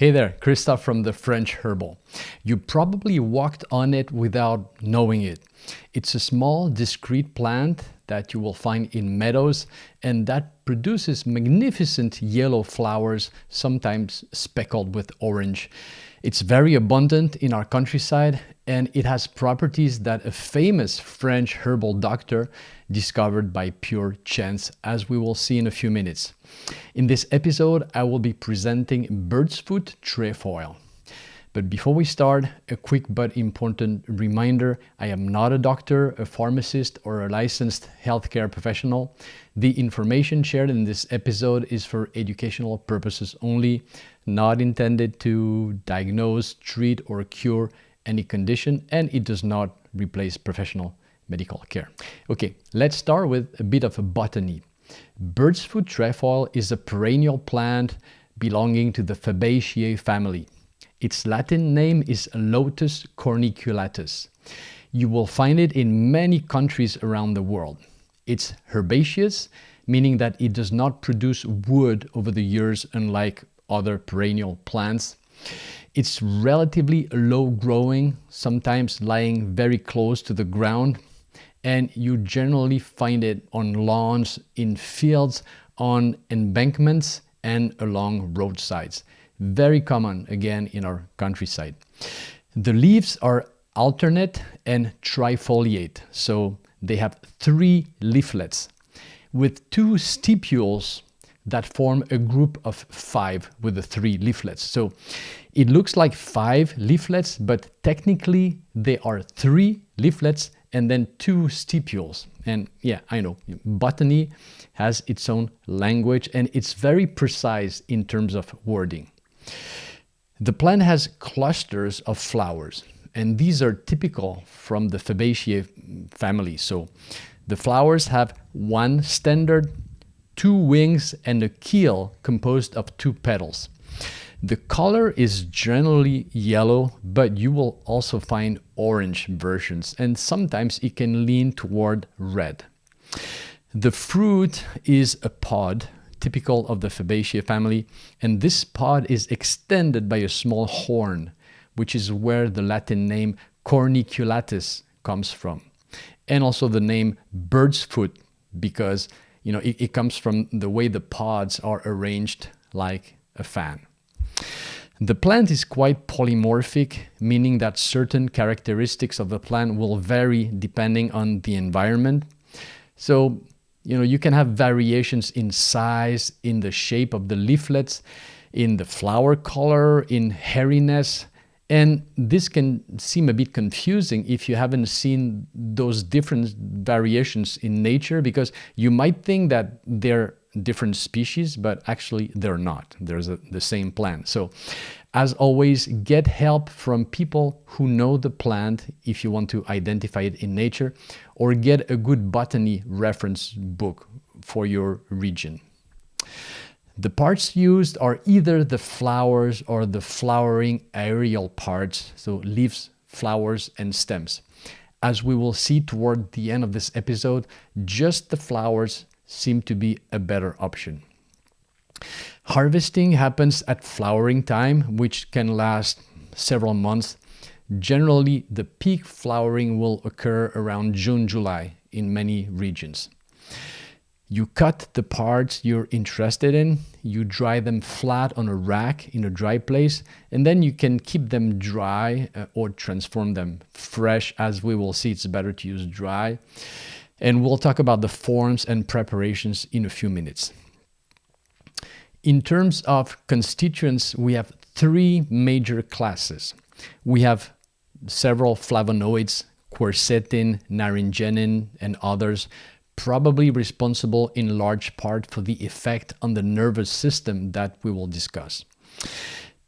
Hey there, Christophe from the French Herbal. You probably walked on it without knowing it. It's a small, discreet plant that you will find in meadows and that produces magnificent yellow flowers, sometimes speckled with orange. It's very abundant in our countryside and it has properties that a famous French herbal doctor discovered by pure chance, as we will see in a few minutes. In this episode, I will be presenting Birdsfoot Trefoil. But before we start, a quick but important reminder: I am not a doctor, a pharmacist, or a licensed healthcare professional. The information shared in this episode is for educational purposes only, not intended to diagnose, treat, or cure any condition, and it does not replace professional medical care. Okay, let's start with a bit of a botany. Birdsfoot Trefoil is a perennial plant belonging to the Fabaceae family. Its Latin name is Lotus corniculatus. You will find it in many countries around the world. It's herbaceous, meaning that it does not produce wood over the years, unlike other perennial plants. It's relatively low growing, sometimes lying very close to the ground, and you generally find it on lawns, in fields, on embankments, and along roadsides. Very common, again, in our countryside. The leaves are alternate and trifoliate, so they have 3 leaflets with 2 stipules that form a group of 5 with the 3 leaflets. So it looks like 5 leaflets, but technically they are 3 leaflets and then 2 stipules. And yeah, I know, botany has its own language and it's very precise in terms of wording. The plant has clusters of flowers, and these are typical from the Fabaceae family. So the flowers have 1 standard, 2 wings, and a keel composed of 2 petals. The color is generally yellow, but you will also find orange versions, and sometimes it can lean toward red. The fruit is a pod, typical of the Fabaceae family, and this pod is extended by a small horn, which is where the Latin name corniculatus comes from. And also the name bird's foot, because it comes from the way the pods are arranged like a fan. The plant is quite polymorphic, meaning that certain characteristics of the plant will vary depending on the environment. So, you can have variations in size, in the shape of the leaflets, in the flower color, in hairiness. And this can seem a bit confusing if you haven't seen those different variations in nature, because you might think that they're different species, but actually they're not. They're the same plant. So as always, get help from people who know the plant if you want to identify it in nature, or get a good botany reference book for your region. The parts used are either the flowers or the flowering aerial parts, so leaves, flowers, and stems. As we will see toward the end of this episode, just the flowers seem to be a better option. Harvesting happens at flowering time, which can last several months. Generally, the peak flowering will occur around June, July in many regions. You cut the parts you're interested in, you dry them flat on a rack in a dry place, and then you can keep them dry or transform them fresh. As we will see, it's better to use dry. And we'll talk about the forms and preparations in a few minutes. In terms of constituents, we have 3 major classes. We have several flavonoids, quercetin, naringenin, and others, probably responsible in large part for the effect on the nervous system that we will discuss.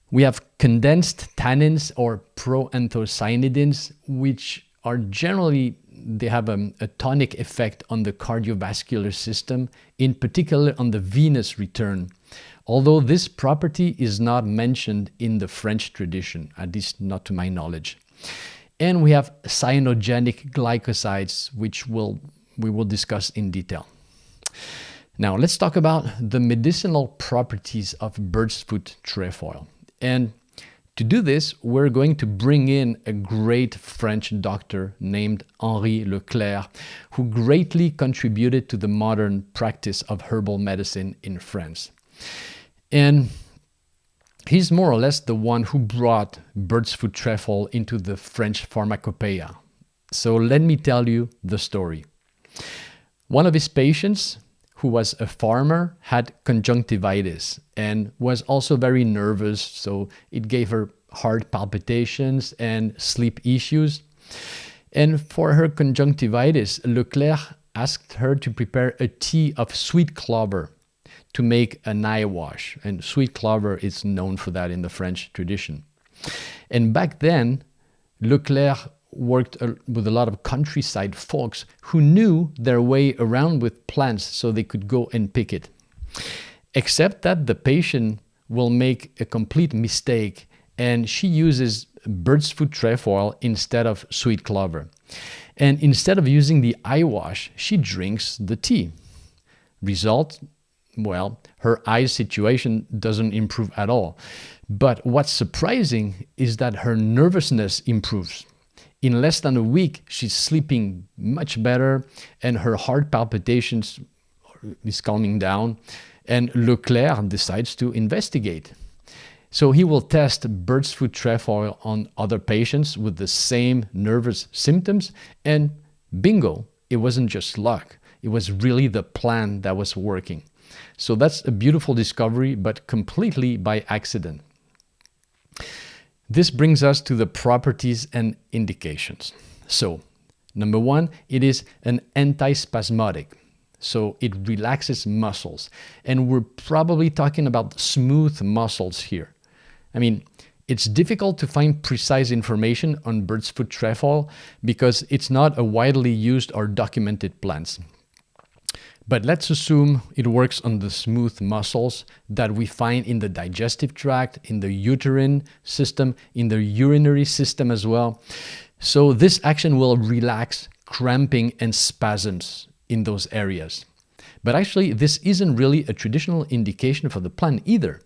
We have condensed tannins or proanthocyanidins, which are generally, they have a tonic effect on the cardiovascular system, in particular on the venous return, although this property is not mentioned in the French tradition, at least not to my knowledge. And we have cyanogenic glycosides, which we will discuss in detail. Now let's talk about the medicinal properties of Birdsfoot Trefoil. And to do this, we're going to bring in a great French doctor named Henri Leclerc, who greatly contributed to the modern practice of herbal medicine in France. And he's more or less the one who brought Birdsfoot Trefoil into the French pharmacopoeia. So let me tell you the story. One of his patients, who was a farmer, had conjunctivitis and was also very nervous, so it gave her heart palpitations and sleep issues. And for her conjunctivitis, Leclerc asked her to prepare a tea of sweet clover to make an eye wash. And sweet clover is known for that in the French tradition. And back then, Leclerc worked with a lot of countryside folks who knew their way around with plants so they could go and pick it. Except that the patient will make a complete mistake and she uses Birdsfoot Trefoil instead of sweet clover. And instead of using the eye wash, she drinks the tea. Result? Well, her eye situation doesn't improve at all. But what's surprising is that her nervousness improves. In less than a week, she's sleeping much better and her heart palpitations is calming down. And Leclerc decides to investigate. So he will test Birdsfoot Trefoil on other patients with the same nervous symptoms, and bingo, it wasn't just luck. It was really the plan that was working. So that's a beautiful discovery, but completely by accident. This brings us to the properties and indications. So, number one, it is an antispasmodic. So it relaxes muscles. And we're probably talking about smooth muscles here. I mean, it's difficult to find precise information on Birdsfoot Trefoil because it's not a widely used or documented plant. But let's assume it works on the smooth muscles that we find in the digestive tract, in the uterine system, in the urinary system as well. So this action will relax cramping and spasms in those areas. But actually, this isn't really a traditional indication for the plant either.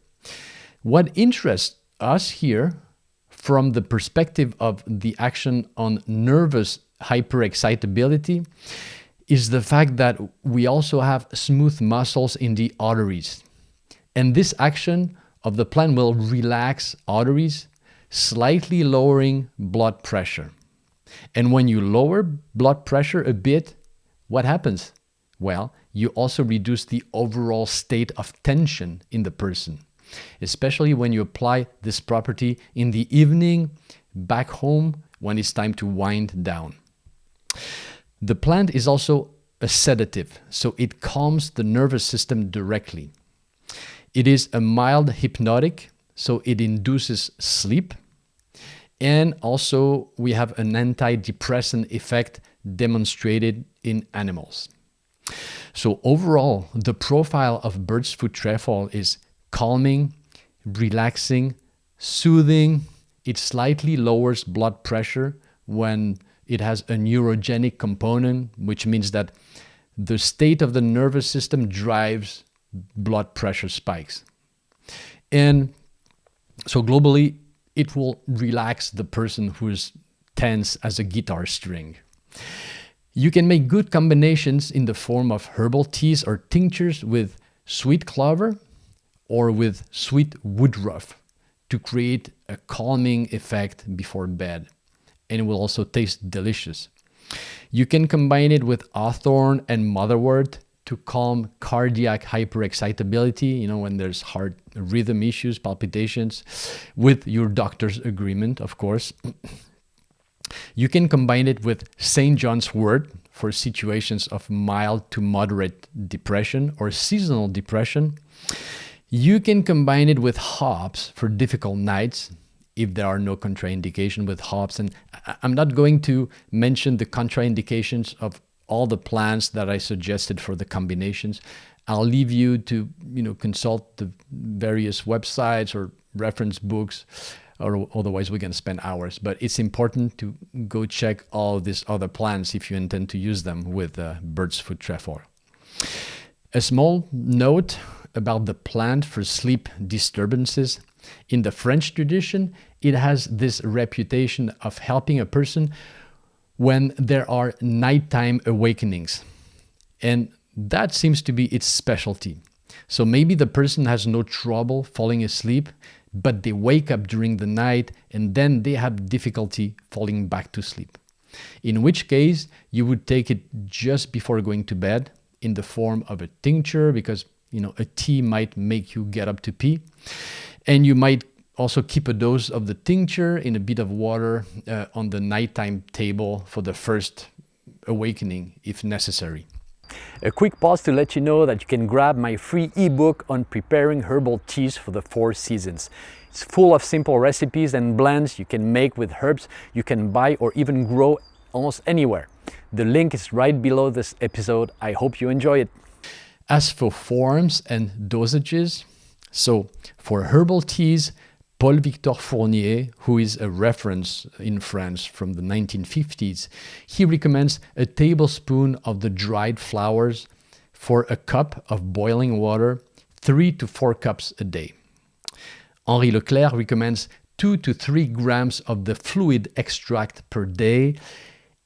What interests us here, from the perspective of the action on nervous hyperexcitability, is the fact that we also have smooth muscles in the arteries. And this action of the plant will relax arteries, slightly lowering blood pressure. And when you lower blood pressure a bit, what happens? Well, you also reduce the overall state of tension in the person, especially when you apply this property in the evening, back home, when it's time to wind down. The plant is also a sedative, so it calms the nervous system directly. It is a mild hypnotic, so it induces sleep. And also we have an antidepressant effect demonstrated in animals. So overall, the profile of Birdsfoot Trefoil is calming, relaxing, soothing. It slightly lowers blood pressure when it has a neurogenic component, which means that the state of the nervous system drives blood pressure spikes. And so globally, it will relax the person who is tense as a guitar string. You can make good combinations in the form of herbal teas or tinctures with sweet clover or with sweet woodruff to create a calming effect before bed. And it will also taste delicious. You can combine it with hawthorn and motherwort to calm cardiac hyperexcitability, when there's heart rhythm issues, palpitations, with your doctor's agreement, of course. You can combine it with St. John's wort for situations of mild to moderate depression or seasonal depression. You can combine it with hops for difficult nights, if there are no contraindications with hops. And I'm not going to mention the contraindications of all the plants that I suggested for the combinations. I'll leave you to consult the various websites or reference books, or otherwise we're going to spend hours. But it's important to go check all these other plants if you intend to use them with Birdsfoot Trefoil. A small note about the plant for sleep disturbances. In the French tradition, it has this reputation of helping a person when there are nighttime awakenings. And that seems to be its specialty. So maybe the person has no trouble falling asleep, but they wake up during the night and then they have difficulty falling back to sleep. In which case, you would take it just before going to bed in the form of a tincture, because a tea might make you get up to pee. And you might also keep a dose of the tincture in a bit of water on the nighttime table for the first awakening if necessary. A quick pause to let you know that you can grab my free ebook on preparing herbal teas for the 4 seasons. It's full of simple recipes and blends you can make with herbs you can buy or even grow almost anywhere. The link is right below this episode. I hope you enjoy it. As for forms and dosages, so for herbal teas, Paul Victor Fournier, who is a reference in France from the 1950s, he recommends a tablespoon of the dried flowers for a cup of boiling water, 3 to 4 cups a day. Henri Leclerc recommends 2 to 3 grams of the fluid extract per day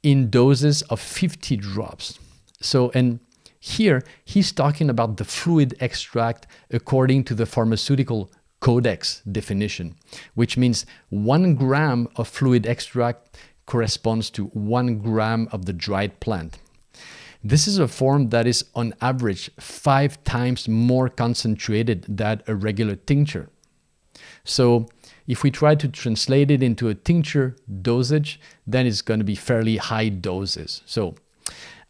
in doses of 50 drops. And here he's talking about the fluid extract according to the pharmaceutical Codex definition, which means 1 gram of fluid extract corresponds to 1 gram of the dried plant. This is a form that is on average 5 times more concentrated than a regular tincture. So if we try to translate it into a tincture dosage, then it's going to be fairly high doses. So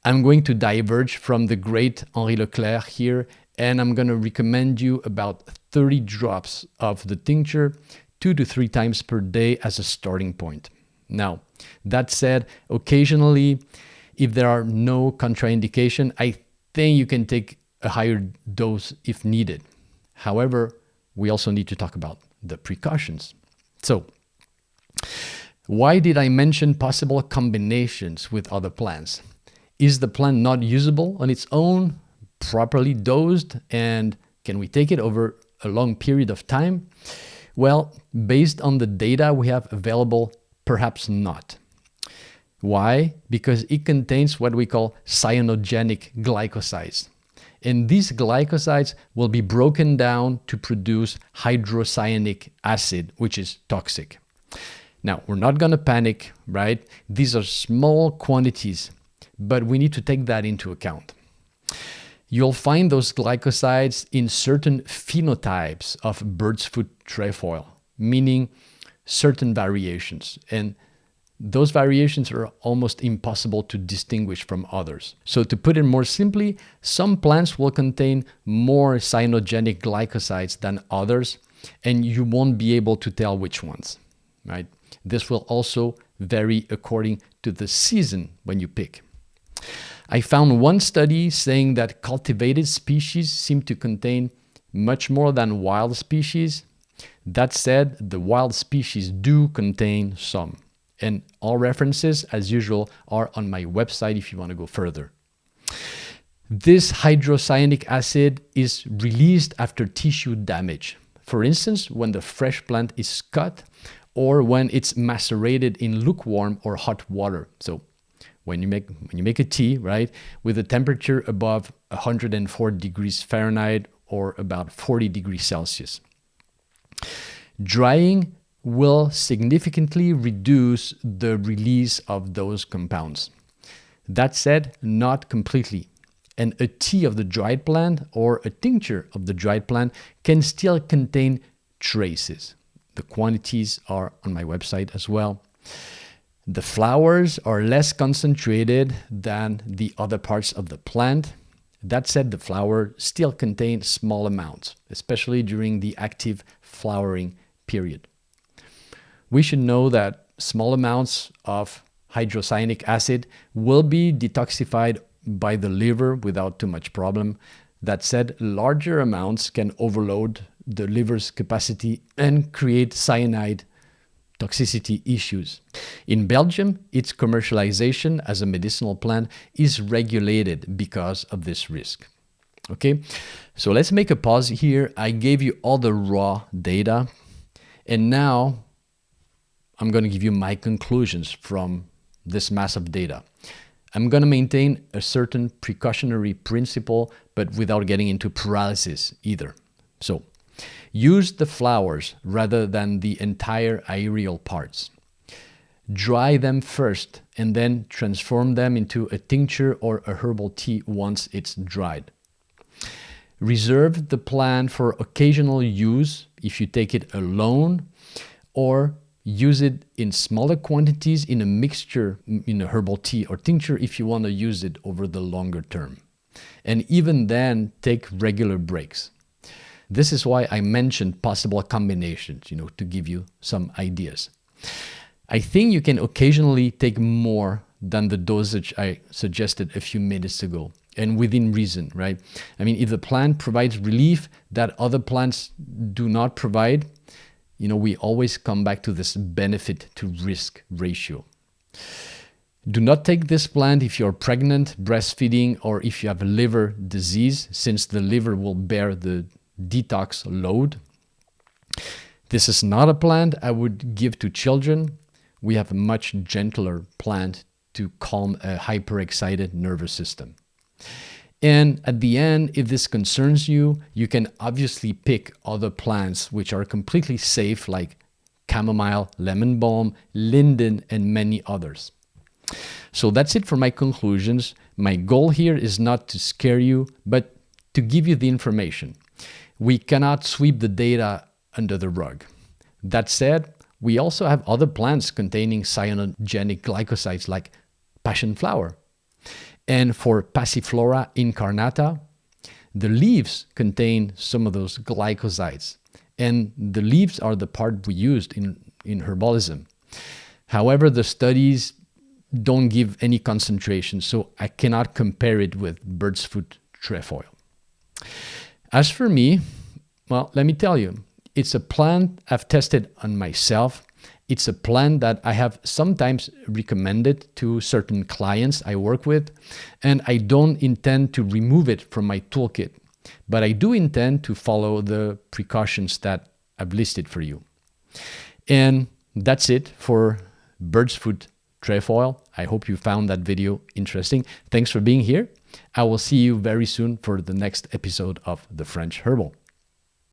I'm going to diverge from the great Henri Leclerc here, and I'm going to recommend you about 30 drops of the tincture 2 to 3 times per day as a starting point. Now, that said, occasionally, if there are no contraindication, I think you can take a higher dose if needed. However, we also need to talk about the precautions. So, why did I mention possible combinations with other plants? Is the plant not usable on its own, properly dosed, and can we take it over a long period of time? Well, based on the data we have available, perhaps not. Why? Because it contains what we call cyanogenic glycosides. And these glycosides will be broken down to produce hydrocyanic acid, which is toxic. Now, we're not going to panic, right? These are small quantities, but we need to take that into account. You'll find those glycosides in certain phenotypes of Birdsfoot Trefoil, meaning certain variations. And those variations are almost impossible to distinguish from others. So to put it more simply, some plants will contain more cyanogenic glycosides than others, and you won't be able to tell which ones, right? This will also vary according to the season when you pick. I found one study saying that cultivated species seem to contain much more than wild species. That said, the wild species do contain some. And all references, as usual, are on my website if you want to go further. This hydrocyanic acid is released after tissue damage. For instance, when the fresh plant is cut or when it's macerated in lukewarm or hot water. So when you make a tea, right, with a temperature above 104 degrees Fahrenheit or about 40 degrees Celsius. Drying will significantly reduce the release of those compounds. That said, not completely. And a tea of the dried plant or a tincture of the dried plant can still contain traces. The quantities are on my website as well. The flowers are less concentrated than the other parts of the plant. That said, the flower still contains small amounts, especially during the active flowering period. We should know that small amounts of hydrocyanic acid will be detoxified by the liver without too much problem. That said, larger amounts can overload the liver's capacity and create cyanide toxicity issues. In Belgium, its commercialization as a medicinal plant is regulated because of this risk. Okay, so let's make a pause here. I gave you all the raw data. And now I'm going to give you my conclusions from this mass of data. I'm going to maintain a certain precautionary principle, but without getting into paralysis either. So use the flowers rather than the entire aerial parts. Dry them first and then transform them into a tincture or a herbal tea once it's dried. Reserve the plant for occasional use if you take it alone, or use it in smaller quantities in a mixture in a herbal tea or tincture if you want to use it over the longer term. And even then, take regular breaks. This is why I mentioned possible combinations, to give you some ideas. I think you can occasionally take more than the dosage I suggested a few minutes ago, and within reason, right? I mean, if the plant provides relief that other plants do not provide, we always come back to this benefit to risk ratio. Do not take this plant if you're pregnant, breastfeeding, or if you have a liver disease, since the liver will bear the detox load. This is not a plant I would give to children. We have a much gentler plant to calm a hyperexcited nervous system. And at the end, if this concerns you, you can obviously pick other plants which are completely safe, like chamomile, lemon balm, linden, and many others. So that's it for my conclusions. My goal here is not to scare you, but to give you the information. We cannot sweep the data under the rug. That said, we also have other plants containing cyanogenic glycosides like passion flower. And for Passiflora incarnata, the leaves contain some of those glycosides. And the leaves are the part we used in herbalism. However, the studies don't give any concentration, so I cannot compare it with Birdsfoot Trefoil. As for me, well, let me tell you, it's a plant I've tested on myself. It's a plant that I have sometimes recommended to certain clients I work with, and I don't intend to remove it from my toolkit, but I do intend to follow the precautions that I've listed for you. And that's it for Birdsfoot Trefoil. I hope you found that video interesting. Thanks for being here. I will see you very soon for the next episode of The French Herbal.